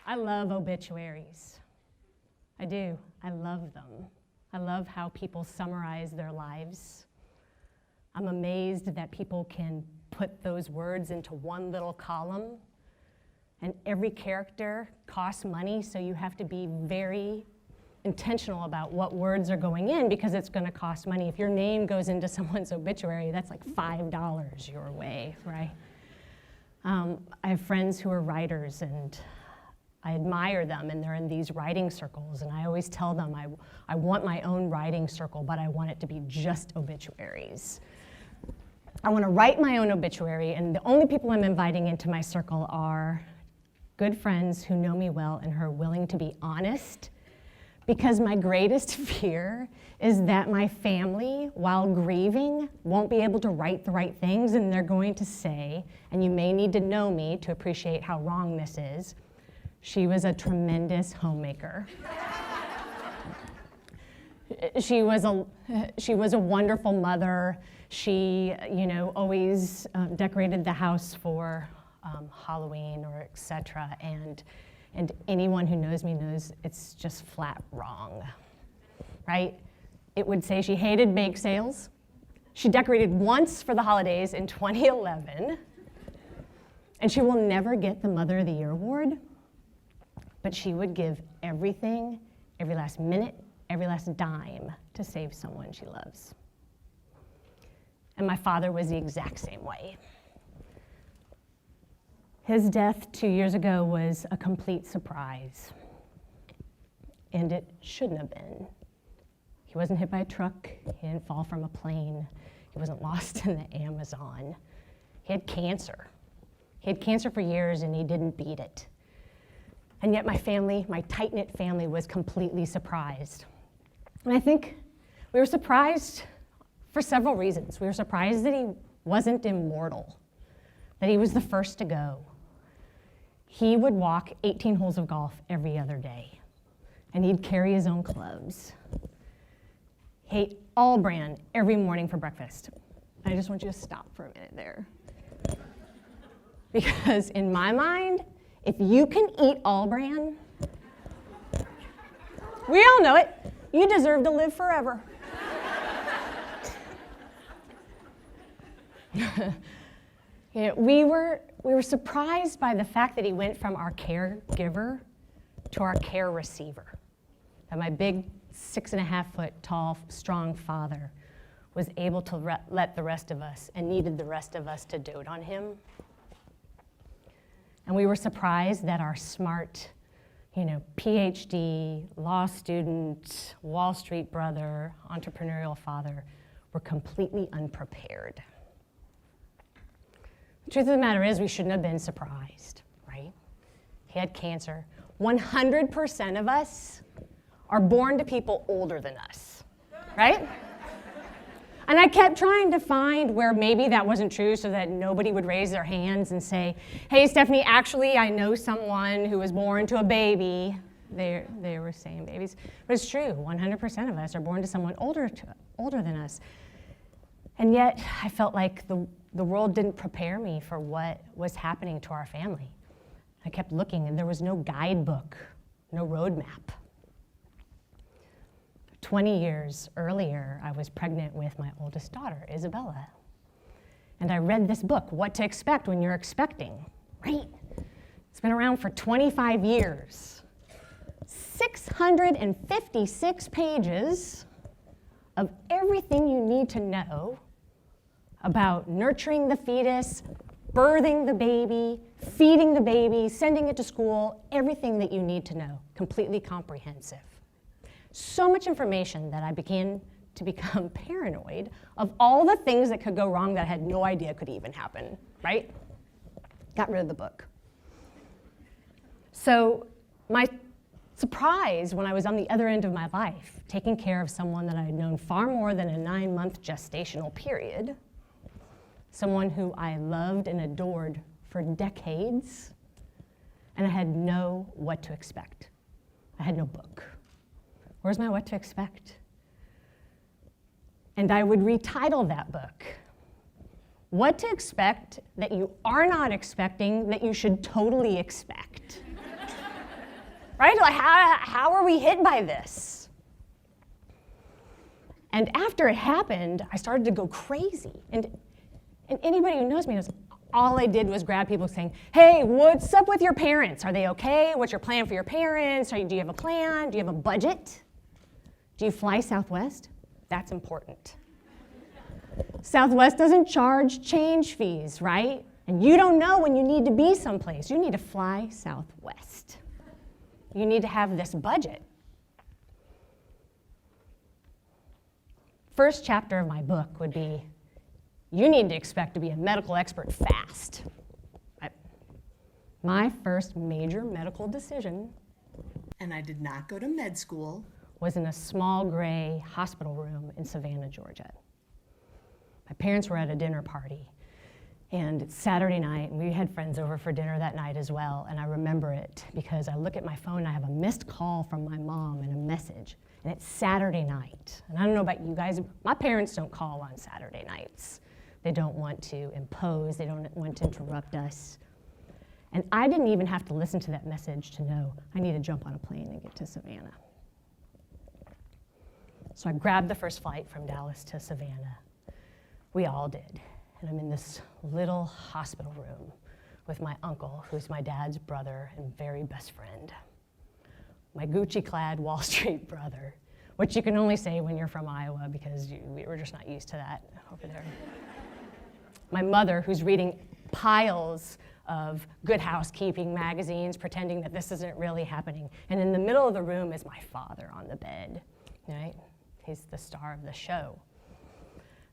I love obituaries. I do. I love them. I love how people summarize their lives. I'm amazed that people can put those words into one little column, and every character costs money, so you have to be very intentional about what words are going in because it's going to cost money. If your name goes into someone's obituary, that's like $5 your way, right? I have friends who are writers, and I admire them, and they're in these writing circles, and I always tell them I want my own writing circle, but I want it to be just obituaries. I want to write my own obituary, and the only people I'm inviting into my circle are good friends who know me well and who are willing to be honest, because my greatest fear is that my family, while grieving, won't be able to write the right things, and they're going to say, and you may need to know me to appreciate how wrong this is, she was a tremendous homemaker. She was a wonderful mother. She, always decorated the house for Halloween or etc. And anyone who knows me knows it's just flat wrong, right? It would say she hated bake sales. She decorated once for the holidays in 2011, and she will never get the Mother of the Year award, but she would give everything, every last minute, every last dime to save someone she loves. And my father was the exact same way. His death 2 years ago was a complete surprise, and it shouldn't have been. He wasn't hit by a truck, he didn't fall from a plane, he wasn't lost in the Amazon. He had cancer. He had cancer for years and he didn't beat it. And yet my family, my tight-knit family, was completely surprised. And I think we were surprised for several reasons. We were surprised that he wasn't immortal, that he was the first to go. He would walk 18 holes of golf every other day, and he'd carry his own clubs. He ate all bran every morning for breakfast. I just want you to stop for a minute there. Because in my mind, if you can eat all bran, we all know it, you deserve to live forever. We were surprised by the fact that he went from our caregiver to our care receiver. That my big 6.5-foot tall, strong father was able to let the rest of us, and needed the rest of us to dote on him. And we were surprised that our smart, PhD, law student, Wall Street brother, entrepreneurial father were completely unprepared. The truth of the matter is we shouldn't have been surprised, right? He had cancer. 100% of us are born to people older than us, right? And I kept trying to find where maybe that wasn't true so that nobody would raise their hands and say, hey, Stephanie, actually, I know someone who was born to a baby. They were saying babies. But it's true, 100% of us are born to someone older than us. And yet, I felt like the world didn't prepare me for what was happening to our family. I kept looking, and there was no guidebook, no roadmap. 20 years earlier, I was pregnant with my oldest daughter, Isabella. And I read this book, What to Expect When You're Expecting, right? It's been around for 25 years. 656 pages of everything you need to know about nurturing the fetus, birthing the baby, feeding the baby, sending it to school, everything that you need to know, completely comprehensive. So much information that I began to become paranoid of all the things that could go wrong that I had no idea could even happen, right? Got rid of the book. So my surprise when I was on the other end of my life, taking care of someone that I had known far more than a 9-month gestational period, someone who I loved and adored for decades, and I had no what to expect. I had no book. Where's my what to expect? And I would retitle that book, What to Expect That You Are Not Expecting That You Should Totally Expect. right? Like, how are we hit by this? And after it happened, I started to go crazy. And anybody who knows me knows all I did was grab people saying, hey, what's up with your parents? Are they okay? What's your plan for your parents? Do you have a plan? Do you have a budget? Do you fly Southwest? That's important. Southwest doesn't charge change fees, right? And you don't know when you need to be someplace. You need to fly Southwest. You need to have this budget. First chapter of my book would be, you need to expect to be a medical expert fast. My first major medical decision, and I did not go to med school, was in a small gray hospital room in Savannah, Georgia. My parents were at a dinner party, and it's Saturday night, and we had friends over for dinner that night as well, and I remember it because I look at my phone and I have a missed call from my mom and a message, and it's Saturday night. And I don't know about you guys, my parents don't call on Saturday nights. They don't want to impose, they don't want to interrupt us. And I didn't even have to listen to that message to know I need to jump on a plane and get to Savannah. So I grabbed the first flight from Dallas to Savannah. We all did. And I'm in this little hospital room with my uncle, who's my dad's brother and very best friend. My Gucci-clad Wall Street brother, which you can only say when you're from Iowa because we were just not used to that over there. My mother, who's reading piles of Good Housekeeping magazines, pretending that this isn't really happening. And in the middle of the room is my father on the bed, right? He's the star of the show.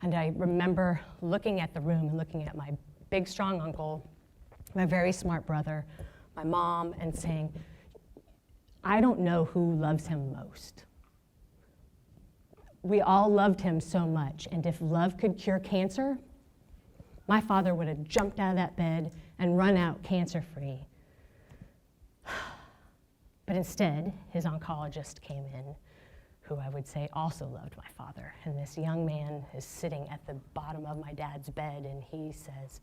And I remember looking at the room and looking at my big, strong uncle, my very smart brother, my mom, and saying, I don't know who loves him most. We all loved him so much, and if love could cure cancer, my father would have jumped out of that bed and run out cancer-free. But instead, his oncologist came in, who I would say also loved my father. And this young man is sitting at the bottom of my dad's bed, and he says,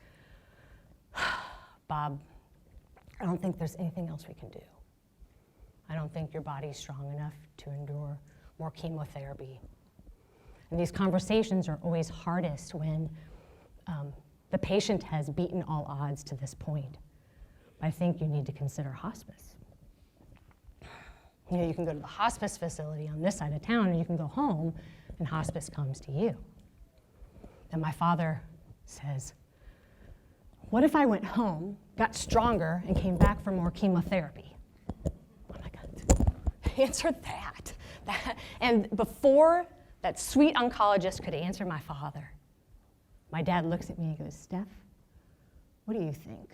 Bob, I don't think there's anything else we can do. I don't think your body's strong enough to endure more chemotherapy. And these conversations are always hardest when the patient has beaten all odds to this point. I think you need to consider hospice. You know, you can go to the hospice facility on this side of town, and you can go home, and hospice comes to you. And my father says, what if I went home, got stronger, and came back for more chemotherapy? Oh my God, answer that. And before that sweet oncologist could answer my father, my dad looks at me and goes, Steph, what do you think?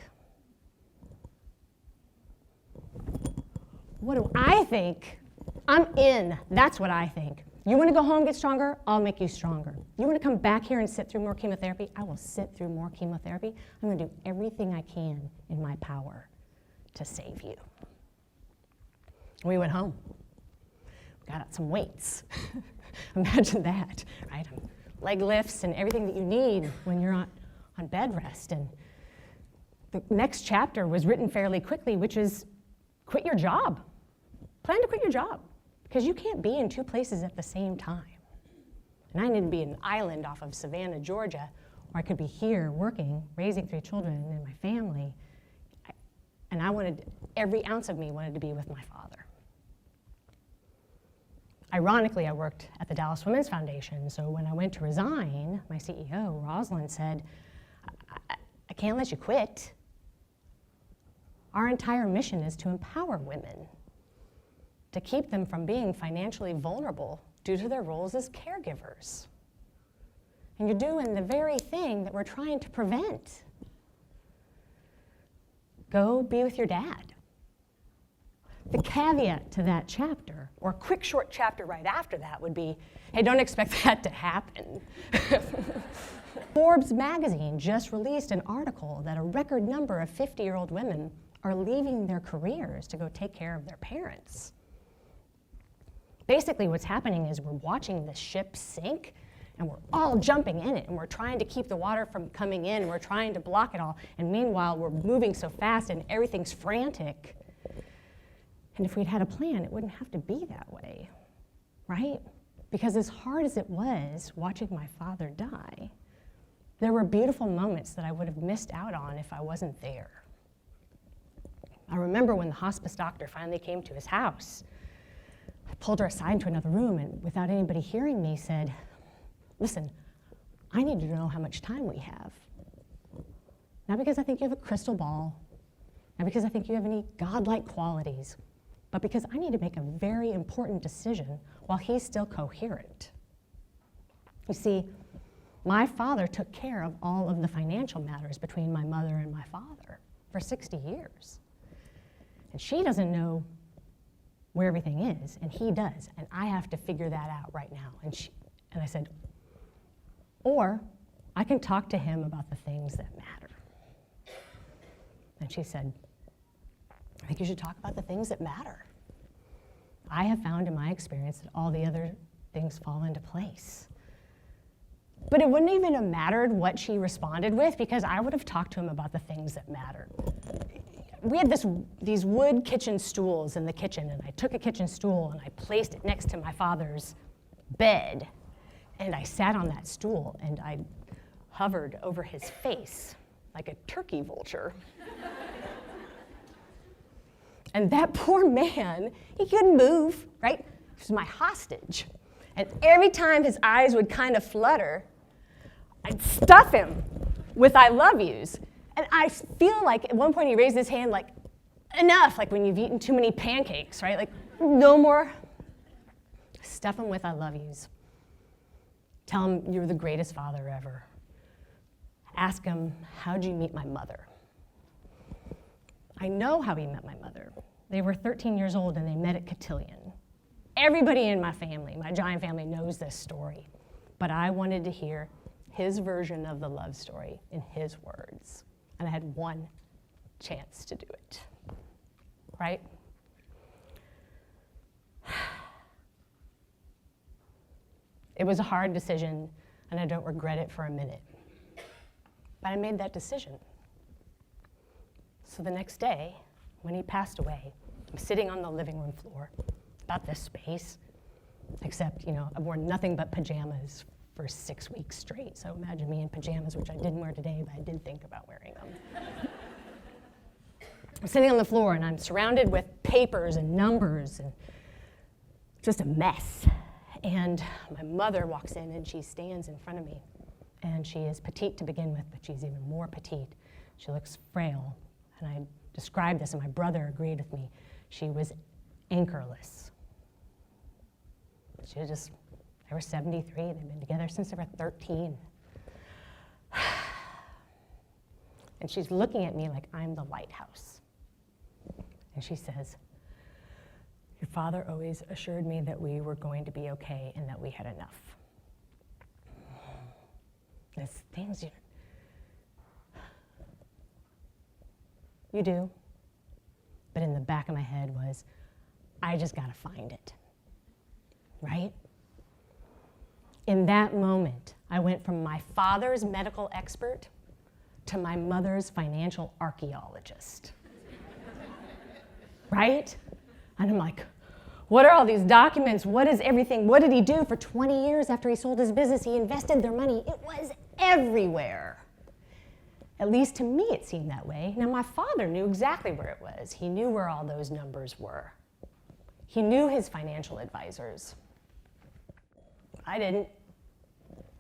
What do I think? I'm in. That's what I think. You want to go home, get stronger? I'll make you stronger. You want to come back here and sit through more chemotherapy? I will sit through more chemotherapy. I'm going to do everything I can in my power to save you. We went home. We got out some weights. Imagine that, right? Leg lifts and everything that you need when you're on bed rest. And the next chapter was written fairly quickly, which is quit your job. Plan to quit your job, because you can't be in two places at the same time. And I need to be an island off of Savannah, Georgia, or I could be here working, raising 3 children and my family. And I wanted, every ounce of me wanted to be with my father. Ironically, I worked at the Dallas Women's Foundation, so when I went to resign, my CEO, Rosalind, said, I can't let you quit. Our entire mission is to empower women, to keep them from being financially vulnerable due to their roles as caregivers. And you're doing the very thing that we're trying to prevent. Go be with your dad. The caveat to that chapter, or a quick short chapter right after that, would be, hey, don't expect that to happen. Forbes magazine just released an article that a record number of 50-year-old women are leaving their careers to go take care of their parents. Basically, what's happening is we're watching the ship sink, and we're all jumping in it, and we're trying to keep the water from coming in, and we're trying to block it all, and meanwhile, we're moving so fast and everything's frantic. And if we'd had a plan, it wouldn't have to be that way, right? Because as hard as it was watching my father die, there were beautiful moments that I would have missed out on if I wasn't there. I remember when the hospice doctor finally came to his house, I pulled her aside into another room and without anybody hearing me said, listen, I need to know how much time we have. Not because I think you have a crystal ball, not because I think you have any godlike qualities, but because I need to make a very important decision while he's still coherent. You see, my father took care of all of the financial matters between my mother and my father for 60 years. And she doesn't know where everything is, and he does, and I have to figure that out right now. And I said, or I can talk to him about the things that matter. And she said, I think you should talk about the things that matter. I have found in my experience that all the other things fall into place. But it wouldn't even have mattered what she responded with because I would have talked to him about the things that mattered. We had these wood kitchen stools in the kitchen, and I took a kitchen stool and I placed it next to my father's bed, and I sat on that stool and I hovered over his face like a turkey vulture. And that poor man, he couldn't move, right? He was my hostage. And every time his eyes would kind of flutter, I'd stuff him with I love yous. And I feel like at one point he raised his hand like, enough, like when you've eaten too many pancakes, right? Like, no more. Stuff him with I love yous. Tell him you're the greatest father ever. Ask him, how'd you meet my mother? I know how he met my mother. They were 13 years old and they met at Cotillion. Everybody in my family, my giant family, knows this story. But I wanted to hear his version of the love story in his words. And I had one chance to do it, right? It was a hard decision, and I don't regret it for a minute. But I made that decision. So the next day, when he passed away, I'm sitting on the living room floor, about this space, except, I've worn nothing but pajamas for 6 weeks straight. So imagine me in pajamas, which I didn't wear today, but I did think about wearing them. I'm sitting on the floor and I'm surrounded with papers and numbers and just a mess. And my mother walks in and she stands in front of me. And she is petite to begin with, but she's even more petite. She looks frail. And I described this and my brother agreed with me. She was anchorless. She was just, they were 73, they've been together since they were 13. And she's looking at me like I'm the lighthouse. And she says, your father always assured me that we were going to be okay and that we had enough. There's things you do. But in the back of my head was, I just gotta find it, right? In that moment, I went from my father's medical expert to my mother's financial archaeologist, right? And I'm like, what are all these documents? What is everything? What did he do for 20 years after he sold his business? He invested their money. It was everywhere. At least to me, it seemed that way. Now, my father knew exactly where it was. He knew where all those numbers were. He knew his financial advisors. I didn't,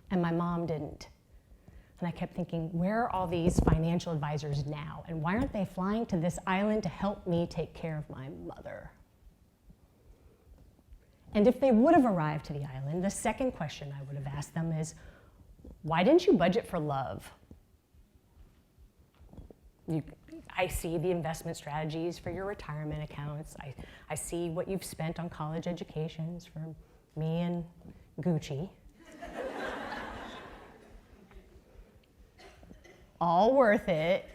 and my mom didn't. And I kept thinking, where are all these financial advisors now? And why aren't they flying to this island to help me take care of my mother? And if they would have arrived to the island, the second question I would have asked them is, why didn't you budget for love? I see the investment strategies for your retirement accounts. I see what you've spent on college educations for me and Gucci. All worth it.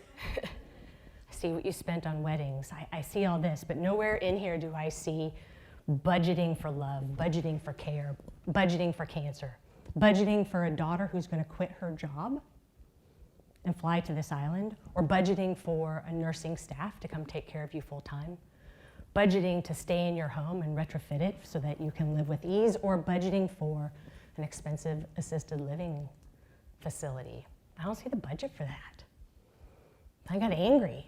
I see what you spent on weddings. I see all this, but nowhere in here do I see budgeting for love, budgeting for care, budgeting for cancer, budgeting for a daughter who's going to quit her job and fly to this island, or budgeting for a nursing staff to come take care of you full time, budgeting to stay in your home and retrofit it so that you can live with ease, or budgeting for an expensive assisted living facility. I don't see the budget for that. I got angry.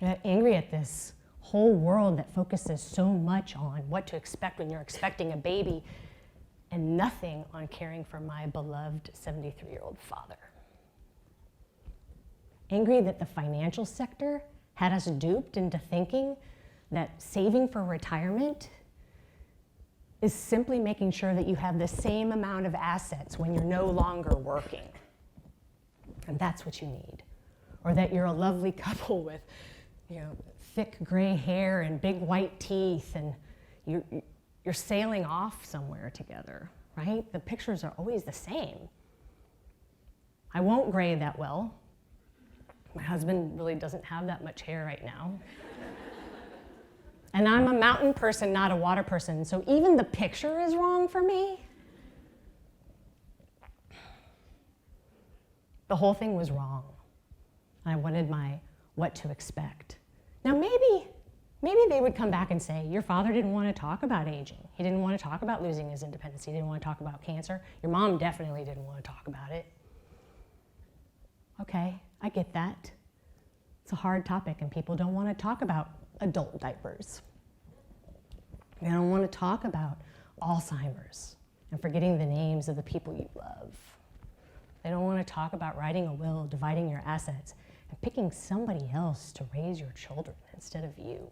I got angry at this whole world that focuses so much on what to expect when you're expecting a baby and nothing on caring for my beloved 73-year-old father. Angry that the financial sector had us duped into thinking that saving for retirement is simply making sure that you have the same amount of assets when you're no longer working. And that's what you need. Or that you're a lovely couple with, thick gray hair and big white teeth, and you're sailing off somewhere together, right? The pictures are always the same. I won't gray that well. My husband really doesn't have that much hair right now. And I'm a mountain person, not a water person, so even the picture is wrong for me. The whole thing was wrong. I wanted my what to expect. Now maybe they would come back and say, your father didn't want to talk about aging. He didn't want to talk about losing his independence. He didn't want to talk about cancer. Your mom definitely didn't want to talk about it. Okay, I get that. It's a hard topic and people don't want to talk about adult diapers. They don't want to talk about Alzheimer's and forgetting the names of the people you love. They don't want to talk about writing a will, dividing your assets, and picking somebody else to raise your children instead of you.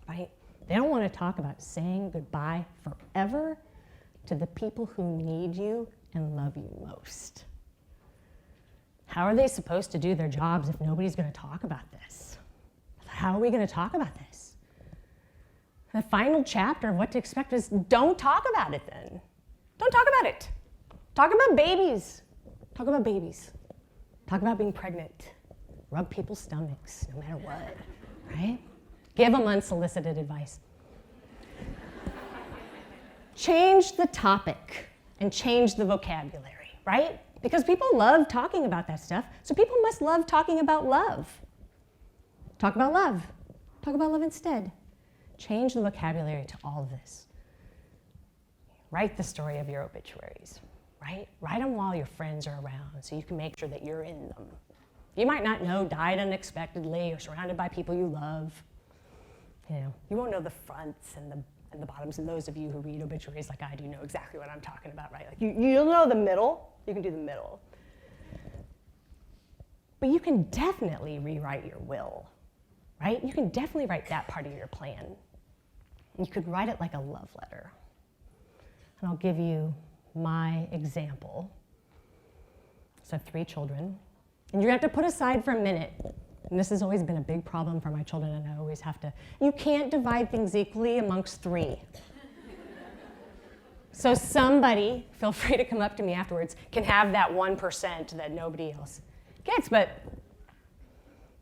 Right? They don't want to talk about saying goodbye forever to the people who need you and love you most. How are they supposed to do their jobs if nobody's going to talk about this? How are we going to talk about this? The final chapter of what to expect is don't talk about it then. Don't talk about it. Talk about babies. Talk about babies. Talk about being pregnant. Rub people's stomachs, no matter what, right? Give them unsolicited advice. Change the topic and change the vocabulary, right? Because people love talking about that stuff, so people must love talking about love. Talk about love. Talk about love instead. Change the vocabulary to all of this. Write the story of your obituaries, right? Write them while your friends are around so you can make sure that you're in them. You might not know died unexpectedly or surrounded by people you love. You won't know the fronts and the bottoms, and those of you who read obituaries like I do know exactly what I'm talking about, right? Like you'll know the middle. You can do the middle. But you can definitely rewrite your will, right? You can definitely write that part of your plan. You could write it like a love letter. And I'll give you my example. So I have 3 children. And you're going to have to put aside for a minute. And this has always been a big problem for my children, and I always have to. You can't divide things equally amongst 3. So somebody, feel free to come up to me afterwards, can have that 1% that nobody else gets. But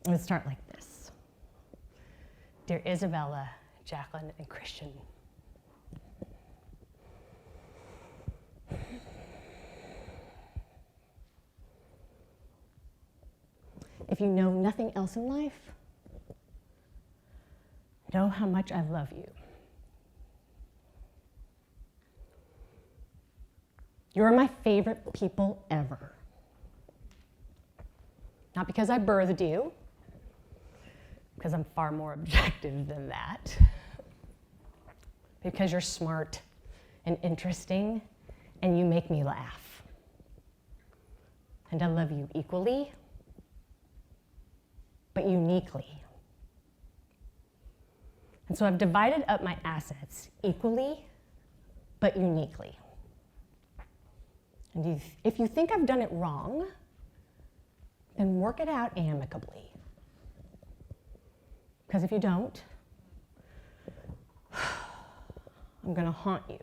let's start like this. Dear Isabella, Jacqueline, and Christian. If you know nothing else in life, know how much I love you. You're my favorite people ever. Not because I birthed you, because I'm far more objective than that. Because you're smart and interesting, and you make me laugh. And I love you equally, but uniquely. And so I've divided up my assets equally, but uniquely. And if you think I've done it wrong, then work it out amicably. Because if you don't, I'm going to haunt you.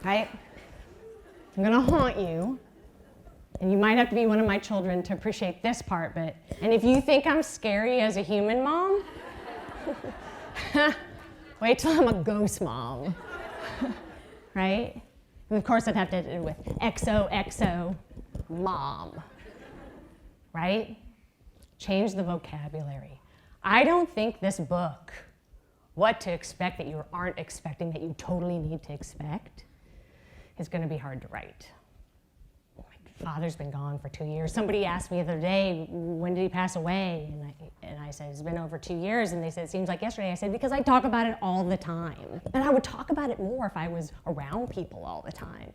Right? I'm going to haunt you. And you might have to be one of my children to appreciate this part, and if you think I'm scary as a human mom, wait till I'm a ghost mom, right? And of course I'd have to do with XOXO mom, right? Change the vocabulary. I don't think this book, What to Expect That You Aren't Expecting That You Totally Need to Expect, is going to be hard to write. My father's been gone for 2 years. Somebody asked me the other day, when did he pass away? And I said, it's been over 2 years. And they said, it seems like yesterday. I said, because I talk about it all the time. And I would talk about it more if I was around people all the time.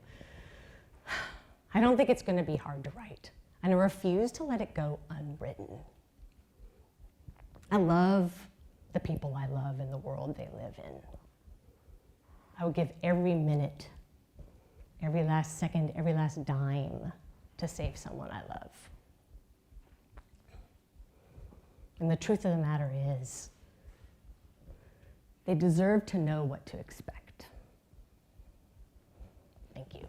I don't think it's going to be hard to write. And I refuse to let it go unwritten. I love the people I love and the world they live in. I would give every minute, every last second, every last dime to save someone I love. And the truth of the matter is, they deserve to know what to expect. Thank you.